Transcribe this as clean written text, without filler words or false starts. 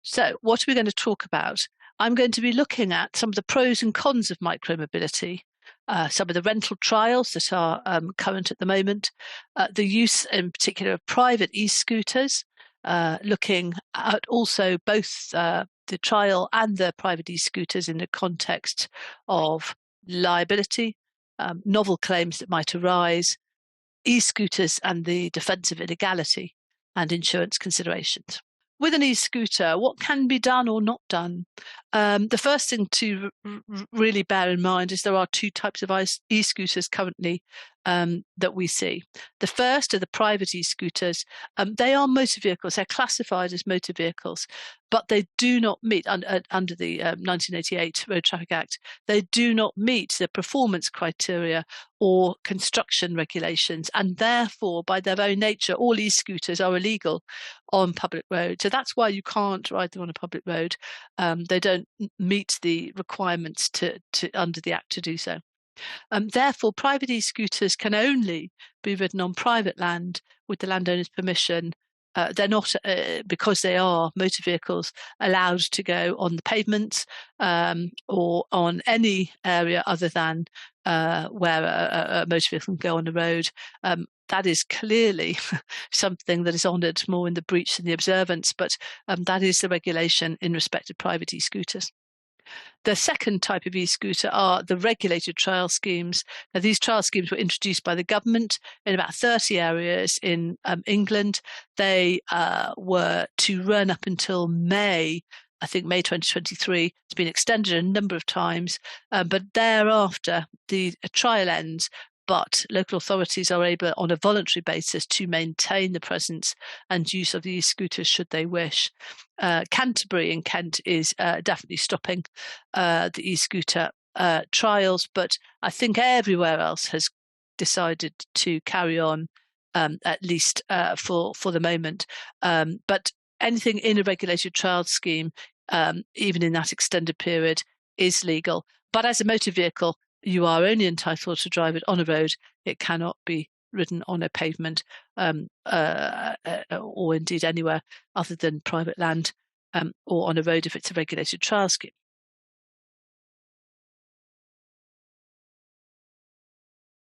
So, what are we going to talk about? I'm going to be looking at some of the pros and cons of micromobility, some of the rental trials that are current at the moment, the use in particular of private e-scooters, looking at also both the trial and the private e-scooters in the context of liability, novel claims that might arise, e-scooters and the defence of illegality, and insurance considerations. With an e-scooter, what can be done or not done? The first thing to really bear in mind is there are two types of e-scooters currently that we see. The first are the private e-scooters. They are motor vehicles. They're classified as motor vehicles, but they do not meet, under the 1988 Road Traffic Act, they do not meet the performance criteria or construction regulations, and therefore, by their very nature, all e-scooters are illegal on public roads. So that's why you can't ride them on a public road. They don't meet the requirements to under the Act to do so. Therefore, private e-scooters can only be ridden on private land with the landowner's permission. They're not, because they are motor vehicles, allowed to go on the pavements or on any area other than where a motor vehicle can go on the road. That is clearly something that is honoured more in the breach than the observance, but that is the regulation in respect of private e-scooters. The second type of e-scooter are the regulated trial schemes. Now, these trial schemes were introduced by the government in about 30 areas in England. They were to run up until May 2023. It's been extended a number of times, but thereafter the trial ends. But local authorities are able, on a voluntary basis, to maintain the presence and use of these scooters should they wish. Canterbury in Kent is definitely stopping the e-scooter trials, but I think everywhere else has decided to carry on, at least for the moment. But anything in a regulated trial scheme, even in that extended period, is legal. But as a motor vehicle, you are only entitled to drive it on a road. It cannot be ridden on a pavement or indeed anywhere other than private land or on a road if it's a regulated trial scheme.